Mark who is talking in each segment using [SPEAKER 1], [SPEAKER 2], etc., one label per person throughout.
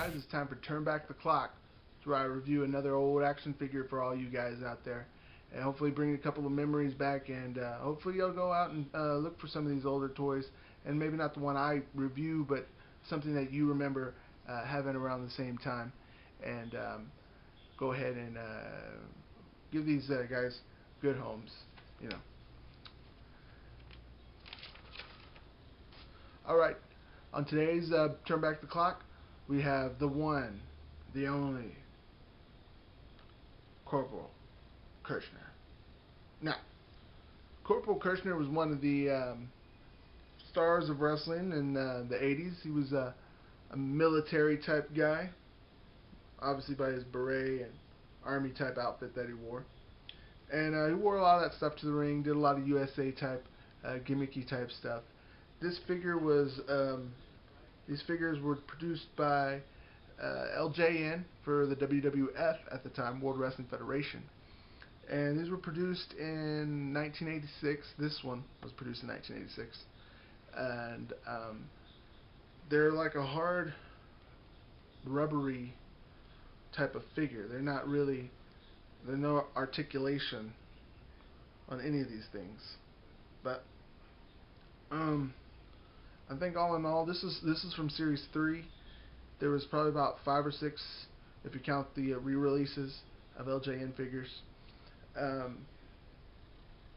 [SPEAKER 1] guys, it's time for Turn Back the Clock, where I review another old action figure for all you guys out there, and hopefully bring a couple of memories back, and hopefully you'll go out and look for some of these older toys, and maybe not the one I review, but something that you remember having around the same time, and go ahead and give these guys good homes, you know. Alright, on today's Turn Back the Clock, we have the one, the only, Corporal Kirshner. Now, Corporal Kirshner was one of the stars of wrestling in the 80s. He was a military type guy, obviously by his beret and army type outfit that he wore. And he wore a lot of that stuff to the ring, did a lot of USA type, gimmicky type stuff. This figure was, these figures were produced by LJN for the WWF at the time, World Wrestling Federation. And these were produced in 1986. This one was produced in 1986. And they're like a hard, rubbery type of figure. They're not really, there's no articulation on any of these things. But I think all in all, this is from Series 3. There was probably about 5 or 6, if you count the re-releases of LJN figures.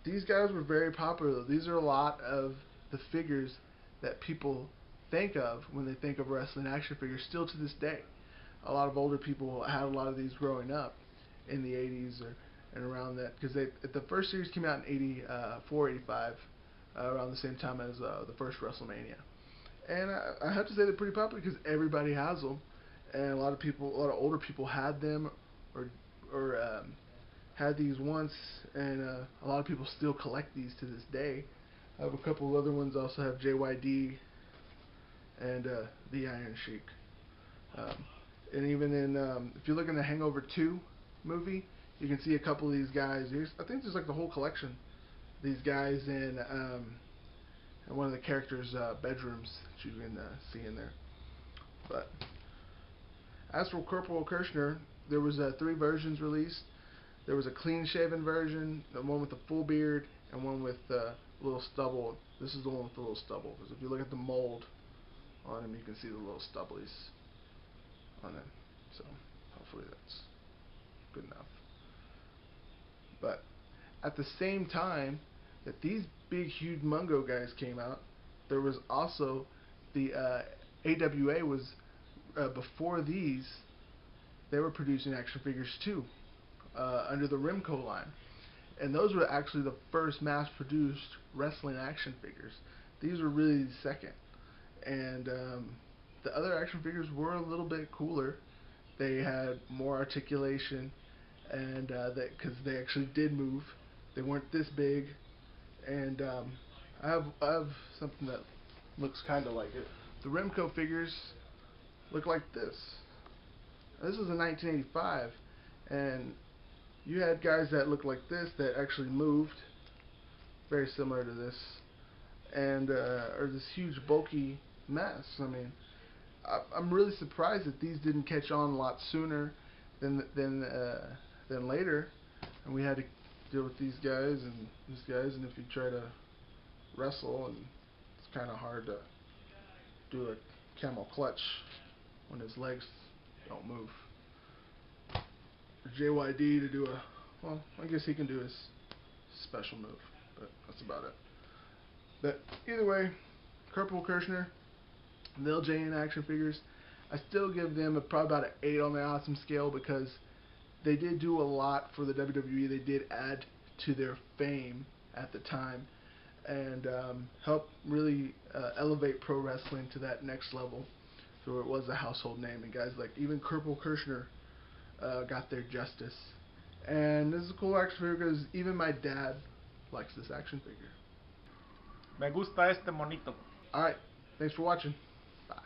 [SPEAKER 1] These guys were very popular. These are a lot of the figures that people think of when they think of wrestling action figures, still to this day. A lot of older people had a lot of these growing up in the 80s and around that, because the first series came out in 84, 85. Around the same time as the first WrestleMania, and I have to say they're pretty popular because everybody has them, and a lot of older people had them, or had these once, and a lot of people still collect these to this day. I have a couple of other ones. Also have JYD and the Iron Sheik, and even in if you look in the Hangover 2 movie, you can see a couple of these guys. I think there's like the whole collection. These guys in one of the characters' bedrooms that you can see in there. But as for Corporal Kirshner, there was 3 versions released. There was a clean-shaven version, the one with the full beard, and one with a little stubble. This is the one with the little stubble, because if you look at the mold on him, you can see the little stubblies on him. So hopefully that's good enough. But at the same time that these big, huge Mungo guys came out, there was also the AWA was, before these, they were producing action figures too, under the Remco line. And those were actually the first mass-produced wrestling action figures. These were really the second. And the other action figures were a little bit cooler. They had more articulation, and because they actually did move. They weren't this big, and I have something that looks kind of like it. The Remco figures look like this. This was in 1985, and you had guys that looked like this that actually moved, very similar to this, and or this huge bulky mess. I mean, I'm really surprised that these didn't catch on a lot sooner than later, and we had to deal with these guys and these guys, and if you try to wrestle, and it's kind of hard to do a camel clutch when his legs don't move. For JYD to do well, I guess he can do his special move, but that's about it. But either way, Corporal Kirshner, the LJN action figures, I still give them probably about an 8 on the awesome scale, because they did do a lot for the WWE. They did add to their fame at the time, and help really elevate pro wrestling to that next level, so it was a household name, and guys like even Corporal Kirshner got their justice. And this is a cool action figure because even my dad likes this action figure.
[SPEAKER 2] Me gusta este monito.
[SPEAKER 1] Alright, thanks for watching. Bye.